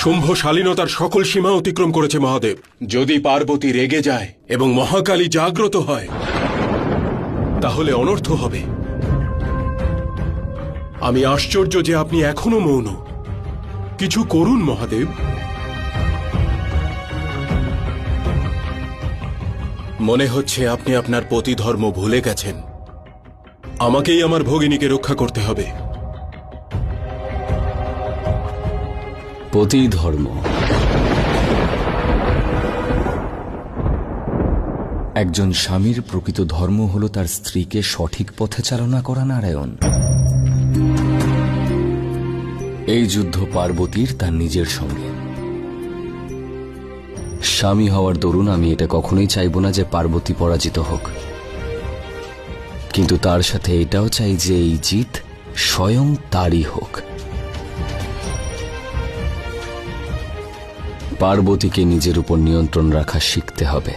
শুম্ভ শালীনতার সকল সীমা অতিক্রম করেছে মহাদেব। যদি পার্বতী রেগে যায় এবং মহাকালী জাগ্রত হয় তাহলে অনর্থ হবে। আমি আশ্চর্য যে আপনি এখনো মৌন। কিছু করুন মহাদেব। মনে হচ্ছে আপনি আপনার পতি ধর্ম ভুলে গেছেন। আমাকেই আমার ভগিনীকে রক্ষা করতে হবে। পতি ধর্ম? একজন স্বামীর প্রকৃত ধর্ম হল তার স্ত্রীকে সঠিক পথে চালনা করা, নারায়ণ। এই যুদ্ধ পার্বতীর তার নিজের সঙ্গে। স্বামী হওয়ার দরুন আমি এটা কখনোই চাইব না যে পার্বতী পরাজিত হোক, কিন্তু তার সাথে এটাও চাই যে এই জিত স্বয়ং তারই হোক। পার্বতীকে নিজের উপর নিয়ন্ত্রণ রাখা শিখতে হবে,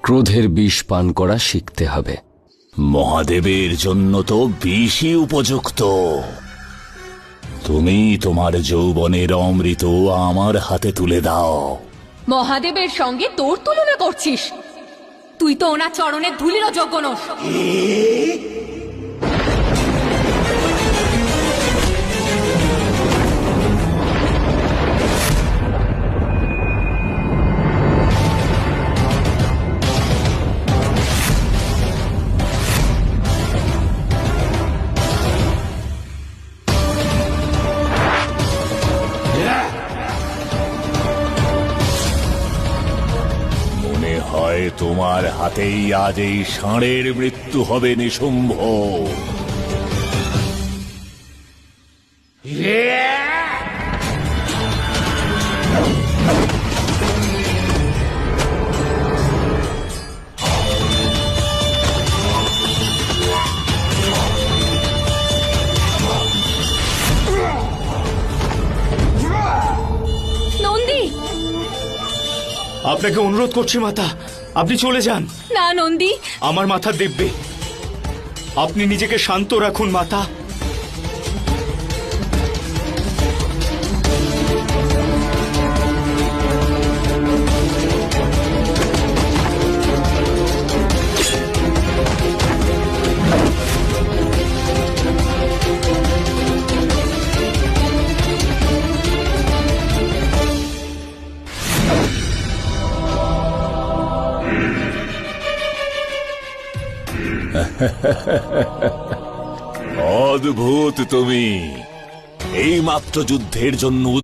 ক্রোধের বিষ পান করা শিখতে হবে। মহাদেবের জন্য তো বিষই উপযুক্ত। তুমি তোমার যৌবনের অমৃত আমার হাতে তুলে দাও। মহাদেবের সঙ্গে তোর তুলনা করছিস? তুই তো ওনার চরণের ধুলিরও যোগ্য নস। মনে হয় তোমার হাতেই আজ এই ষাঁড়ের মৃত্যু হবে নিশুম্ভ। নন্দী, আপনাকে অনুরোধ করছি মাতা, আপনি চলে যান। না নন্দী, আমার মাথা দেববে। আপনি নিজেকে শান্ত রাখুন মাতা। অদ্ভুত তুমি। এই মাত্র যুদ্ধের জন্য